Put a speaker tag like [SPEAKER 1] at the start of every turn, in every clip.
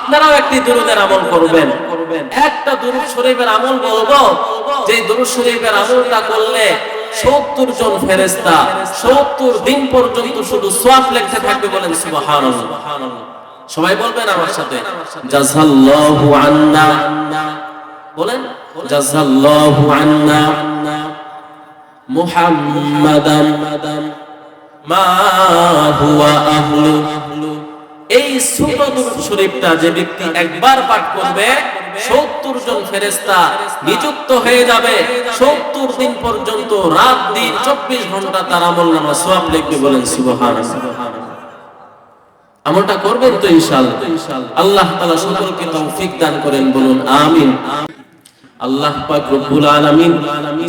[SPEAKER 1] আপনারাও একটি দুরূদের আমল করবেন। একটা দুরূদ শরীফের আমল বলবো, যে দুরূদ শরীফের আমলটা করলে 70 জন ফেরেশতা 70 দিন পর্যন্ত শুধু সওয়াব লিখতে থাকবে। বলেন সুবহানাল্লাহ। সবাই বলবেন আমার সাথে, জাযাল্লাহু আন্না, বলেন জাযাল্লাহু আন্না মুহাম্মাদান মা হুয়া আহলু। এই ছোট দুরূদ শরীফটা যে ব্যক্তি একবার পাঠ করবে 70 জন ফেরেশতা নিযুক্ত হয়ে যাবে। 70 দিন পর্যন্ত রাত দিন 24 ঘন্টা তার আমলনামা সওয়াব লিখবে। বলেন সুবহানাল্লাহ। আমলটা করবেন তো ইনশাআল্লাহ। আল্লাহ তাআলা সকলকে তৌফিক দান করেন, বলুন আমিন। আল্লাহ পাক রব্বুল আলামিন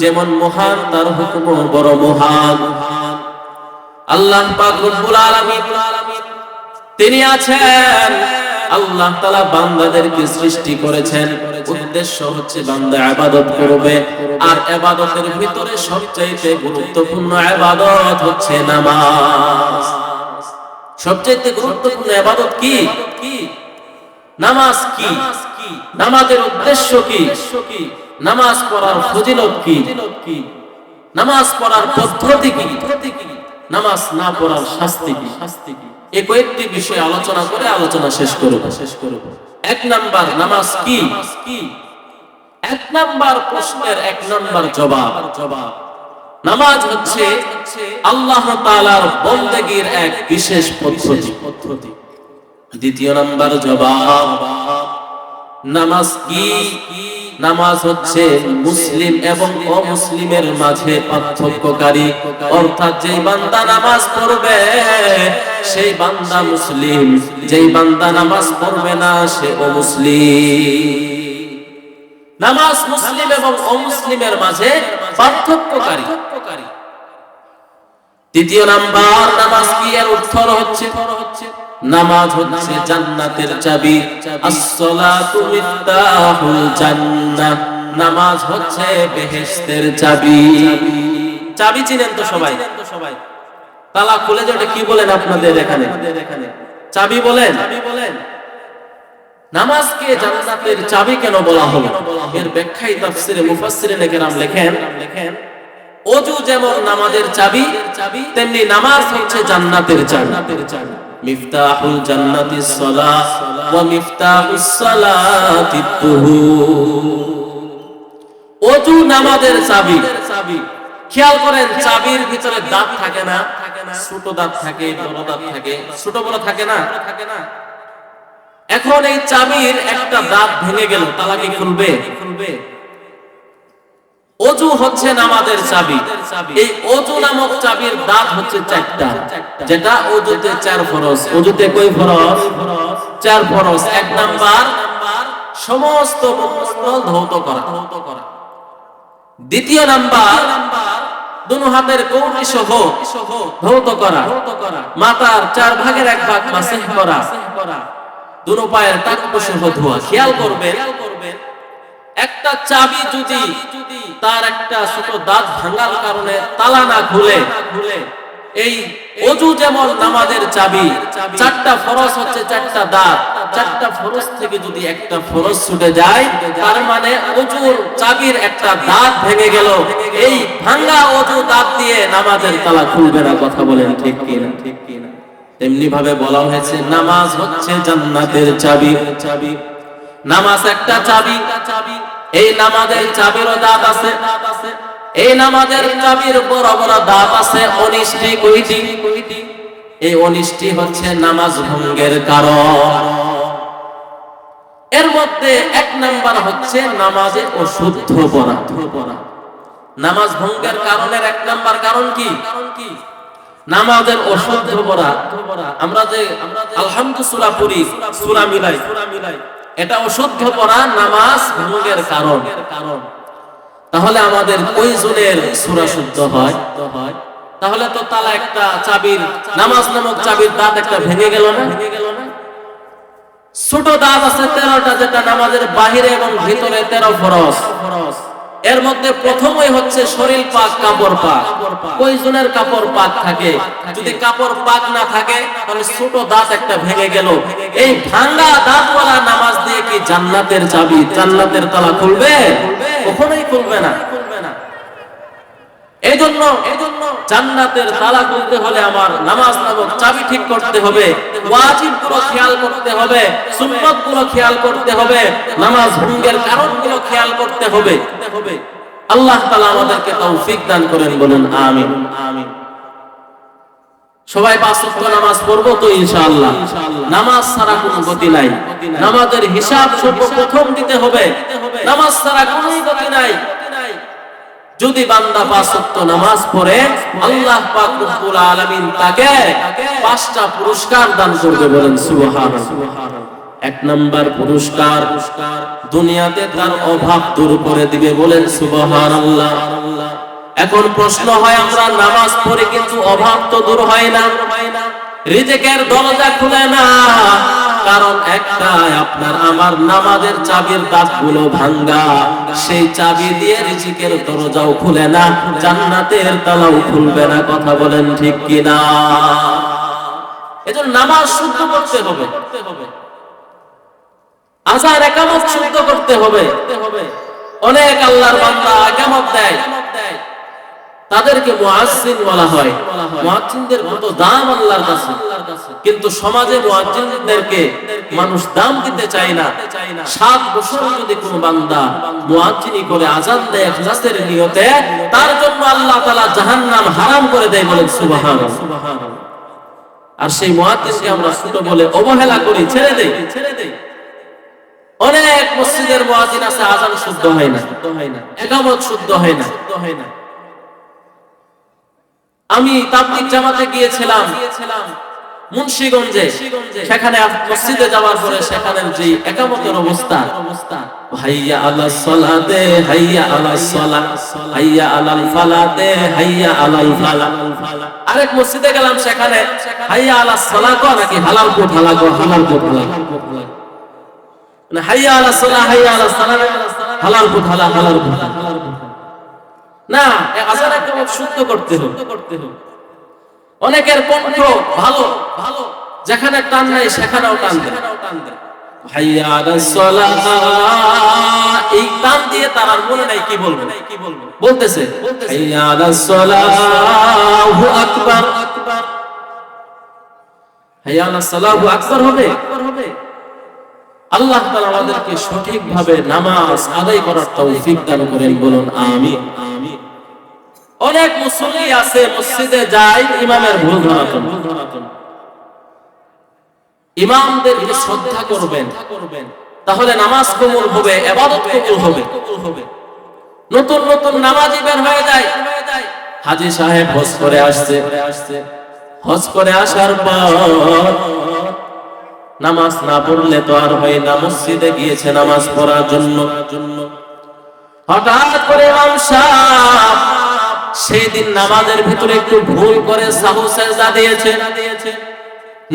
[SPEAKER 1] যেমন মহান, তার হুকুমও বড় মহান। আল্লাহ পাক রব্বুল আলামিন তিনি আছেন। আল্লাহ তাআলা বান্দাদেরকে সৃষ্টি করেছেন, উদ্দেশ্য হচ্ছে বান্দা ইবাদত করবে। আর ইবাদতের ভিতরে সবচেয়ে গুরুত্বপূর্ণ ইবাদত হচ্ছে নামাজ। সবচেয়ে গুরুত্বপূর্ণ ইবাদত কি? নামাজ। কি নামাজের উদ্দেশ্য কি? নামাজ পড়ার ফজিলত কি? নামাজ পড়ার পদ্ধতি কি? নামাজ না পড়ার শাস্তি কি? এই কয়েকটি বিষয় আলোচনা করে আলোচনা শেষ করব। 1 নাম্বার, নামাজ কি? 1 নাম্বার প্রশ্নের 1 নাম্বার জবাব, নামাজ হচ্ছে আল্লাহ তাআলার বন্দেগীর এক বিশেষ পদ্ধতি। 2 নাম্বার জবাব, নামাজ কি? নামাজ হচ্ছে মুসলিম এবং অমুসলিমের মাঝে পার্থক্যকারী। অর্থাৎ যেই বান্দা নামাজ পড়বে সেই বান্দা মুসলিম, যেই বান্দা নামাজ পড়বে না সে অমুসলিম। নামাজ মুসলিম এবং অমুসলিমের মাঝে পার্থক্যকারী। 3 নাম্বার, নামাজ কি? এর উত্তর হচ্ছে নামাজ হচ্ছে জান্নাতের চাবি। as-salatu মিফতাহুল জান্নাহ। নামাজ হচ্ছে বেহেশতের চাবি। চাবি চিনেন তো সবাই? তালা খুলে যেটা কি বলেন আপনাদের এখানে? চাবি বলেন। নামাজকে জান্নাতের চাবি কেন বলা হলো? এর ব্যাখ্যায় তাফসিরে মুফাসসিরিনে কেরাম লেখেন, ওযু যেমন নামাজের চাবি, তেমনি নামাজ হচ্ছে জান্নাতের চাবি। মিফতাহুল জান্নাতিস সালাহ ওয়া মিফতাহুস সালাতিত তুহুর। ওযু নামাজের চাবি। খেয়াল করেন, চাবির ভিতরে দাঁত থাকে না? ছোট দাঁত থাকে, বড় দাঁত থাকে, ছোট বড় থাকে না? এখন এই চাবির একটা দাঁত ভেঙে গেল, তালা কি খুলবে? ওযু হচ্ছে নামাজের চাবি। এই ওযু নামক চাবির দাঁত হচ্ছে 4টা, যেটা ওযুতে 4 ফরজ। ওযুতে কয় ফরজ? 4 ফরজ। 1 নাম্বার, সমস্ত মুখমণ্ডল ধৌত করা। 2 নাম্বার, দুনো হাতের কবজি সহ ধৌত করা। মাথার 4 ভাগের 1 ভাগ মাসহ করা। দুনো পায়ের টাকপো সহ ধোয়া। খেয়াল করবেন, একটা চাবি যদি তার একটা ছোট দাঁত ভাঙার কারণে তালা না খুলে, এই ওযু যেমন নামাজের চাবি, 4টা ফরজ হচ্ছে 4টা দাঁত। 4টা ফরজ থেকে যদি একটা ফরজ ছুটে যায়, তার মানে ওযুর চাবির একটা দাঁত ভেঙে গেল। এই ভাঙা ওযু দাঁত দিয়ে নামাজের তালা খুলবে না। কথা বলেন ঠিক কিনা? তেমনি ভাবে বলা হয়েছে নামাজ হচ্ছে জান্নাতের চাবি। নামাজ একটা চাবি। এই নামাজের চাবিরও দাঁত আছে। এই নামাজের চাবির বড় বড় দাঁত আছে 19টি। কয়টি? এই 19টি হচ্ছে নামাজ ভঙ্গের কারণ। এর মধ্যে 1 নাম্বার হচ্ছে নামাজে অশুদ্ধ পড়া। নামাজ ভঙ্গের কারণের 1 নাম্বার কারণ কি? নামাজের অশুদ্ধ পড়া। আমরা যে আলহামদুলিল্লাহ পড়ি, সূরা মিলাই, এটা অশুদ্ধ পড়া নামাজ ভঙ্গের কারণ। তাহলে আমাদের কয়জনের সূরা শুদ্ধ হয়? তাহলে তো তালা একটা চাবির, নামাজ নামক চাবির দাঁত একটা ভেঙে গেল না? ছোট দাঁত আছে 13টা, যেটা নামাজের বাহিরে এবং ভিতরে 13 ফরজ। এর মধ্যে প্রথমই হচ্ছে শরীর পাক, কাপড় পাক। কয়জনের কাপড় পাক থাকে? যদি কাপড় পাক না থাকে তাহলে ছোট দাঁত একটা ভেঙে গেল। এই ভাঙা দাঁতওয়ালা জান্নাতের চাবি, জান্নাতের তালা খুলবে? কখনোই খুলবে না। এজন্য জান্নাতের তালা খুলতে হলে আমার নামাজ নামক চাবি ঠিক করতে হবে, ওয়াজিব গুলো খেয়াল করতে হবে, সুন্নাত গুলো খেয়াল করতে হবে, নামাজ ভঙ্গের কারণগুলো খেয়াল করতে হবে। আল্লাহ তাআলা আমাদেরকে তৌফিক দান করেন, বলুন আমিন। সবাই পাঁচ ওয়াক্ত নামাজ পড়বো তো ইনশাআল্লাহ। নামাজ ছাড়া কোনো গতি নাই, নামাজের হিসাব সর্বপ্রথম দিতে হবে, নামাজ ছাড়া কোনো গতি নাই। যদি বান্দা পাঁচ ওয়াক্ত নামাজ পড়ে, আল্লাহ পাক রব্বুল আলামিন তাকে 5টা পুরস্কার দান করবে, বলেন সুবহানাল্লাহ। 1 নাম্বার পুরস্কার, দুনিয়াতে তার অভাব দূর করে দিবে, বলেন সুবহানাল্লাহ। এখন প্রশ্ন হয়, আমরা নামাজ পড়ে কিন্তু অভাব তো দূর হয় না, রিজিকের দরজা খুলে না। কারণ একটাই, আপনার আমার নামাজের চাবির দাঁতগুলো ভাঙা। সেই চাবি দিয়ে রিজিকের দরজাও খুলে না, জান্নাতের তালাও খুলবে না। কথা বলেন ঠিক কিনা? এজন্য নামাজ শুদ্ধ করতে হবে, আযান ইকামত শুদ্ধ করতে হবে। অনেক আল্লাহর বান্দা ইকামত দেয়, তাদেরকে মুয়াজ্জিন বলা হয়। মুয়াজ্জিনদের কত দাম আল্লাহর কাছে, কিন্তু সমাজে মুয়াজ্জিনদেরকে মানুষ দাম দিতে চায় না। 7 বছর যদি কোনো বান্দা মুয়াজ্জিনি করে আযান দেয় ইখলাসের নিয়তে, তার জন্য আল্লাহ তাআলা জাহান্নাম হারাম করে দেয়, বলেন সুবহানাল্লাহ। আর সেই মুয়াজ্জিনকে আমরা ছোট বলে অবহেলা করি, ছেড়ে দেই। অনেক মসজিদের মুয়াজ্জিন আছে, আযান শুদ্ধ হয় না, ইকামত শুদ্ধ হয় না। আমি তাবলীগ জামাতে গিয়েছিলাম মুন্সিগঞ্জে, সেখানে মসজিদে যাওয়ার পরে সেখানের যে ইকামতের অবস্থা, হাইয়া আলাস সালাতে হাইয়া আলাস সালাহ, হাইয়া আলাল ফালাতে হাইয়া আলাল ফালাহ। আরেক মসজিদে গেলাম, সেখানে হাইয়া আলাস সালাহ কো নাকি হালাল কোট হালাল কো, হালাল কোট হালাল, না হাইয়া আলাস সালাহ হাইয়া আলাস সালাহ, হালাল কোট হালাল, হালাল কোট না। আযান ইকামত শুদ্ধ করতে হবে। অনেকের কণ্ঠ ভালো, যেখানে টান নাই সেখানেও টান দেয়, হাইয়া আলাস সালাহ, এই টান দিয়ে তার আর মনে নাই কি বলবে, বলতেছে হাইয়া আলাস সালাহু আকবার, হাইয়া আলাস সালাহু আকবার হবে। আল্লাহ তাআলা আমাদেরকে সঠিকভাবে নামাজ আদায় করার তৌফিক দান করেন, বলুন আমিন। অনেক মুসল্লি আছে মসজিদে যায়, ইমামের ভুল ধরাতন। ইমামদেরকে শ্রদ্ধা করবেন, তাহলে নামাজ কবুল হবে, ইবাদত কবুল হবে। নতুন নতুন নামাজি বের হয়ে যায়। হাজী সাহেব হজ করে আসছে, হজ করে আসার পর নামাজ না পড়লে তো আর হয় না, মসজিদে গিয়েছে নামাজ পড়ার জন্য। হঠাৎ করে ইমাম সাহেব সেই দিন নামাজের ভিতরে একটু ভুল করে সাহু সেজদা দিয়েছে।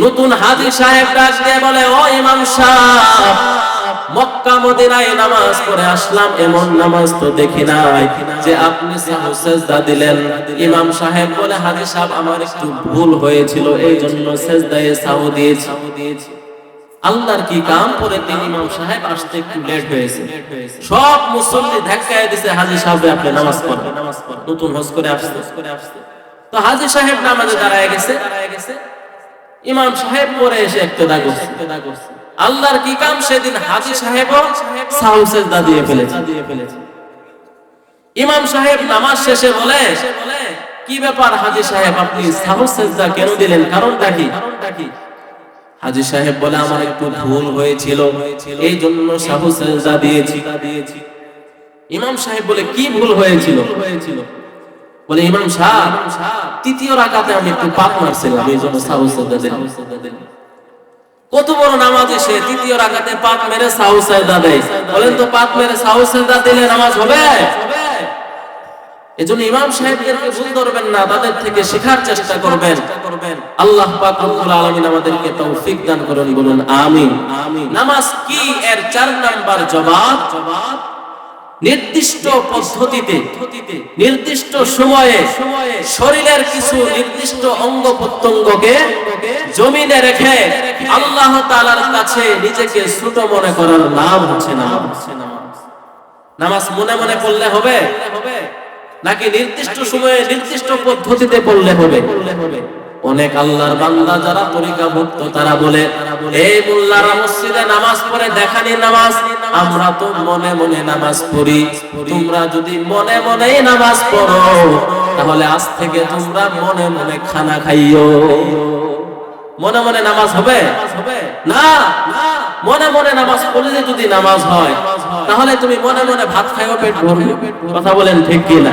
[SPEAKER 1] নতুন হাজী সাহেব ডাক দিয়ে বলে, ও ইমাম সাহেব, মক্কা মদিনায় নামাজ পড়ে আসলাম, এমন নামাজ তো দেখি নাই যে আপনি সাহু সেজদা দিলেন। ইমাম সাহেব বলে, হাজী সাহেব, আমার একটু ভুল হয়েছিল, এই জন্য সেজদায়ে সাহু দিয়েছি। আল্লাহর কি কাম করে তিনি ইমাম সাহেব আসতে একটু লেট হয়েছে। সব মুসল্লি ধাক্কায় দিছে, হাজী সাহেব আপনি নামাজ পড়েন, নতুন হজ করে আসছে। তো হাজী সাহেব নামাজে দাঁড়ায় গেছে, ইমাম সাহেব পরে এসে ইক্তেদা করছে। আল্লাহর কি কাম, সেদিন হাজী সাহেবও সাহু সেজদা দিয়ে ফেলেছে। ইমাম সাহেব নামাজ শেষে বলে, কি ব্যাপার হাজী সাহেব, আপনি সাহু সেজদা কেন দিলেন, কারণটা কি? হাজী সাহেব বলে, আমার একটু ভুল হয়েছিল, এই জন্য সাহু সেজদা দিয়েছি। ইমাম সাহেব বলে, কি ভুল হয়েছিল? বলে, ইমাম সাহেব, তৃতীয় রাকাতে আমি একটু পাক মারছিলাম, এই জন্য সাহু সেজদা দিলাম। কত বড় নামাজি সে, তৃতীয় রাকাতে পাক মেরে সাহু সেজদা দেয়। বলেন তো, পাক মেরে সাহু সেজদা দিলে নামাজ হবে? এজন্য ইমাম সাহেবদেরকে ভুল ধরবেন না, তাদের থেকে শেখার চেষ্টা করবেন। আল্লাহ পাক রব্বুল আলামিন আমাদেরকে তৌফিক দান করুন, বলুন আমিন। নামাজ কি, এর 4 নাম্বার জবাব, নির্দিষ্ট পদ্ধতিতে নির্দিষ্ট সময়ে শরীরের কিছু নির্দিষ্ট অঙ্গ প্রত্যঙ্গকে জমিনে রেখে আল্লাহ তাআলার কাছে নিজেকে ছোট মনে করার নাম হচ্ছে নামাজ। নামাজ মনে মনে পড়লে হবে নাকি নির্দিষ্ট সময়ে নির্দিষ্ট পদ্ধতিতে পড়লে হবে? অনেক আল্লাহর বান্দা যারা তরিকাভুক্ত তারা বলে, এই মোল্লারা মসজিদে নামাজ পড়ে দেখানি নামাজ, আমরা তো মনে মনে নামাজ পড়ি। তোমরা যদি মনে মনেই নামাজ পড়ো তাহলে আজ থেকে তোমরা মনে মনে খানা খাইও। মনে মনে নামাজ হবে না। মনে মনে নামাজ পড়লে যদি নামাজ হয় তাহলে তুমি মনে মনে ভাত খাইও, পেট ভরবে। কথা বলেন ঠিক কি না?